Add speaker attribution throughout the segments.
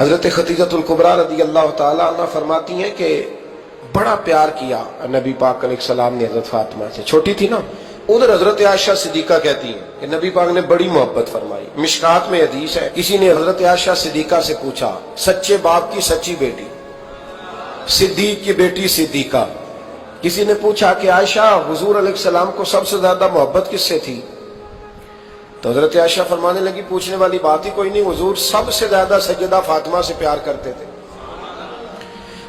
Speaker 1: حضرت خدیجۃ الکبریٰ رضی اللہ تعالیٰ عنہ فرماتی ہیں کہ بڑا پیار کیا نبی پاک علیہ السلام نے حضرت فاطمہ سے، چھوٹی تھی نا۔ ادھر حضرت عائشہ صدیقہ کہتی ہیں کہ نبی پاک نے بڑی محبت فرمائی۔ مشکات میں حدیث ہے، کسی نے حضرت عائشہ صدیقہ سے پوچھا، سچے باپ کی سچی بیٹی، صدیق کی بیٹی صدیقہ، کسی نے پوچھا کہ عائشہ حضور علیہ السلام کو سب سے زیادہ محبت کس سے تھی؟ تو حضرت عائشہ فرمانے لگی پوچھنے والی بات ہی کوئی نہیں، حضور سب سے زیادہ سیدہ فاطمہ سے پیار کرتے تھے۔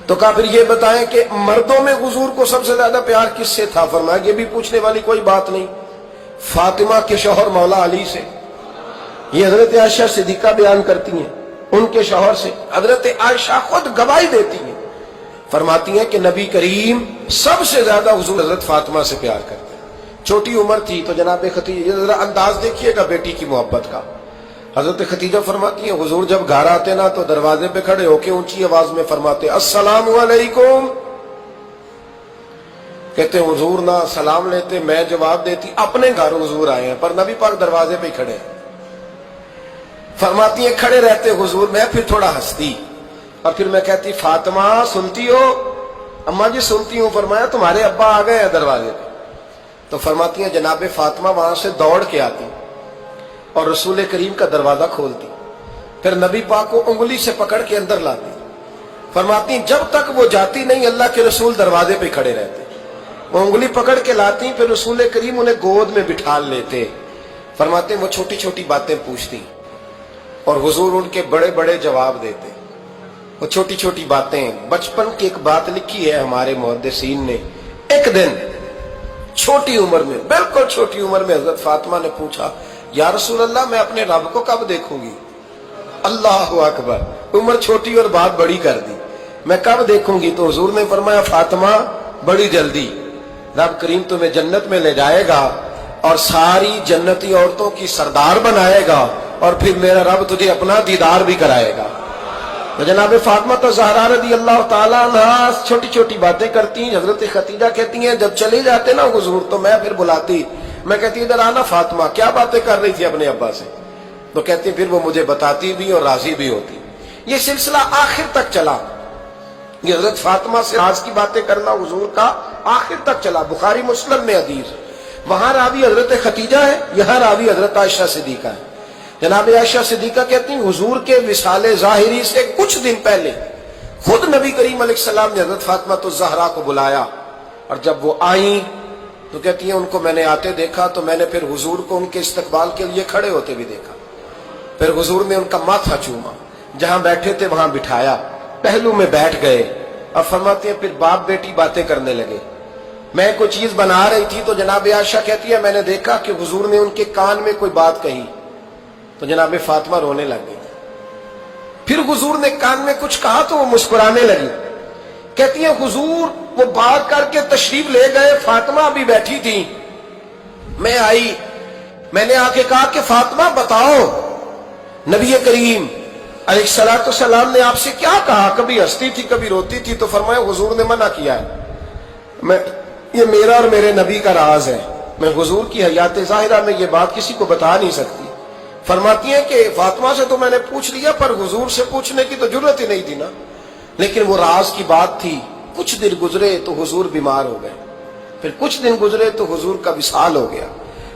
Speaker 1: تو کہا پھر یہ بتائیں کہ مردوں میں حضور کو سب سے زیادہ پیار کس سے تھا؟ فرمایا یہ بھی پوچھنے والی کوئی بات نہیں، فاطمہ کے شوہر مولا علی سے۔ یہ حضرت عائشہ صدیقہ بیان کرتی ہیں ان کے شوہر سے، حضرت عائشہ خود گواہی دیتی ہیں، فرماتی ہیں کہ نبی کریم سب سے زیادہ حضور حضرت فاطمہ سے پیار کرتے ہیں۔ چھوٹی عمر تھی تو جناب خدیجہ، ذرا انداز دیکھیے گا بیٹی کی محبت کا۔ حضرت خدیجہ فرماتی ہیں حضور جب گھر آتے نا تو دروازے پہ کھڑے ہو کے اونچی آواز میں فرماتے السلام علیکم، کہتے حضور نہ سلام لیتے، میں جواب دیتی اپنے گھر حضور آئے ہیں، پر نبی پاک دروازے پہ کھڑے ہیں۔ فرماتی ہیں کھڑے رہتے حضور، میں پھر تھوڑا ہنستی اور پھر میں کہتی فاطمہ سنتی ہو؟ اماں جی سنتی ہوں۔ فرمایا تمہارے ابا آ گئے ہیں دروازے پہ۔ تو فرماتی ہیں جناب فاطمہ وہاں سے دوڑ کے آتی اور رسول کریم کا دروازہ کھولتی، پھر نبی پاک کو انگلی سے پکڑ کے اندر لاتی۔ فرماتی جب تک وہ جاتی نہیں اللہ کے رسول دروازے پہ کھڑے رہتے، وہ انگلی پکڑ کے لاتی، پھر رسول کریم انہیں گود میں بٹھا لیتے۔ فرماتے وہ چھوٹی چھوٹی باتیں پوچھتی اور حضور ان کے بڑے بڑے جواب دیتے۔ وہ چھوٹی چھوٹی باتیں، بچپن کی ایک بات لکھی ہے ہمارے محدثین نے، ایک دن چھوٹی عمر میں، بالکل چھوٹی عمر میں حضرت فاطمہ نے پوچھا یا رسول اللہ میں اپنے رب کو کب دیکھوں گی؟ اللہ اکبر، عمر چھوٹی اور بات بڑی کر دی، میں کب دیکھوں گی؟ تو حضور نے فرمایا فاطمہ بڑی جلدی، رب کریم تمہیں جنت میں لے جائے گا اور ساری جنتی عورتوں کی سردار بنائے گا اور پھر میرا رب تجھے اپنا دیدار بھی کرائے گا۔ تو جناب فاطمہ زہرا رضی اللہ تعالیٰ عنہ چھوٹی چھوٹی باتیں کرتی ہیں۔ حضرت خدیجہ کہتی ہیں جب چلے جاتے نا حضور تو میں پھر بلاتی، میں کہتی ادھر آنا فاطمہ، کیا باتیں کر رہی تھی اپنے ابا سے؟ تو کہتی پھر وہ مجھے بتاتی بھی اور راضی بھی ہوتی۔ یہ سلسلہ آخر تک چلا، یہ حضرت فاطمہ سے راز کی باتیں کرنا حضور کا آخر تک چلا۔ بخاری مسلم میں حدیث، وہاں راوی حضرت خدیجہ ہے، یہاں راوی حضرت عائشہ صدیقہ ہے۔ جناب عائشہ صدیقہ کہتی ہیں حضور کے وصال ظاہری سے کچھ دن پہلے خود نبی کریم علیہ السلام نے حضرت فاطمہ الزہرا کو بلایا، اور جب وہ آئیں تو کہتی ہیں ان کو میں نے آتے دیکھا تو میں نے پھر حضور کو ان کے استقبال کے لیے کھڑے ہوتے بھی دیکھا، پھر حضور نے ان کا ماتھا چوما، جہاں بیٹھے تھے وہاں بٹھایا، پہلو میں بیٹھ گئے، اور فرماتے ہیں پھر باپ بیٹی باتیں کرنے لگے۔ میں کوئی چیز بنا رہی تھی تو جناب عائشہ کہتی ہے میں نے دیکھا کہ حضور نے ان کے کان میں کوئی بات کہی تو جناب فاطمہ رونے لگ گئی، پھر حضور نے کان میں کچھ کہا تو وہ مسکرانے لگی۔ کہتی ہیں حضور وہ بات کر کے تشریف لے گئے، فاطمہ ابھی بیٹھی تھی، میں آئی، میں نے آ کے کہا کہ فاطمہ بتاؤ نبی کریم علیہ السلام نے آپ سے کیا کہا؟ کبھی ہنستی تھی کبھی روتی تھی، تو فرمایا حضور نے منع کیا ہے، یہ میرا اور میرے نبی کا راز ہے، میں حضور کی حیات ظاہرہ میں یہ بات کسی کو بتا نہیں سکتی۔ فرماتی ہیں کہ فاطمہ سے تو میں نے پوچھ لیا پر حضور سے پوچھنے کی تو ضرورت ہی نہیں تھی نا، لیکن وہ راز کی بات تھی۔ کچھ دن گزرے تو حضور بیمار ہو گئے، پھر کچھ دن گزرے تو حضور کا وصال ہو گیا۔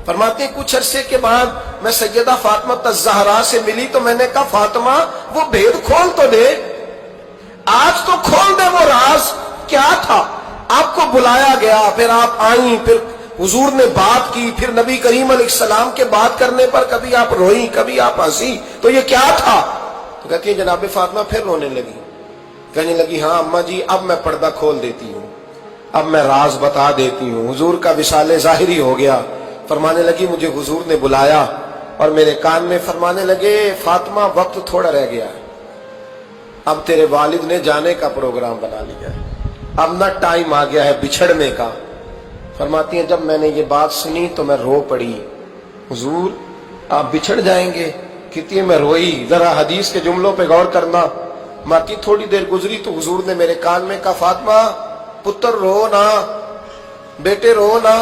Speaker 1: فرماتے ہیں کچھ عرصے کے بعد میں سیدہ فاطمہ الزہرا سے ملی تو میں نے کہا فاطمہ وہ بھید کھول تو دے، آج تو کھول دے وہ راز کیا تھا؟ آپ کو بلایا گیا، پھر آپ آئیں، پھر حضور نے بات کی، پھر نبی کریم علیہ السلام کے بات کرنے پر کبھی آپ روئی کبھی آپ ہنسی، تو یہ کیا تھا؟ تو کہتی ہے جناب فاطمہ پھر رونے لگی، کہنے لگی ہاں اماں جی اب میں پردہ کھول دیتی ہوں، اب میں راز بتا دیتی ہوں، حضور کا وصال ظاہری ہو گیا۔ فرمانے لگی مجھے حضور نے بلایا اور میرے کان میں فرمانے لگے فاطمہ وقت تھوڑا رہ گیا ہے، اب تیرے والد نے جانے کا پروگرام بنا لیا ہے، اب نہ ٹائم آ گیا ہے بچھڑنے کا۔ فرماتی ہیں جب میں نے یہ بات سنی تو میں رو پڑی، حضور آپ بچھڑ جائیں گے؟ کہتی ہے میں روئی۔ ذرا حدیث کے جملوں پہ غور کرنا، ماتی تھوڑی دیر گزری تو حضور نے میرے کان میں کہا فاطمہ پتر رو نہ، بیٹے رو نہ،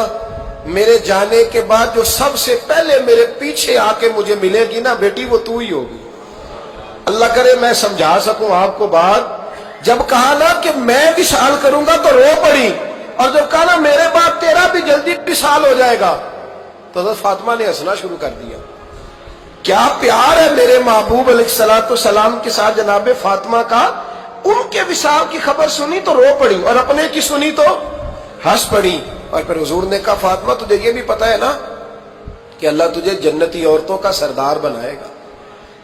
Speaker 1: میرے جانے کے بعد جو سب سے پہلے میرے پیچھے آ کے مجھے ملے گی نا بیٹی وہ تو ہی ہوگی۔ اللہ کرے میں سمجھا سکوں آپ کو بات، جب کہا نا کہ میں وصال کروں گا تو رو پڑی، اور جب کہا نا میرے بعد تیرا بھی جلدی وصال ہو جائے گا تو حضرت فاطمہ نے ہنسنا شروع کر دیا۔ کیا پیار ہے میرے محبوب علیہ الصلوۃ والسلام کے ساتھ جناب فاطمہ کا، ان کے وصال کی خبر سنی تو رو پڑی اور اپنے کی سنی تو ہنس پڑی۔ اور پھر حضور نے کہا فاطمہ تجھے یہ بھی پتا ہے نا کہ اللہ تجھے جنتی عورتوں کا سردار بنائے گا،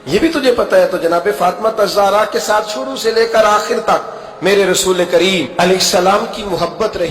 Speaker 1: یہ بھی تجھے پتا ہے؟ تو جناب فاطمہ الزہرا کے ساتھ شروع سے لے کر آخر تک میرے رسول کریم علیہ السلام کی محبت رہی۔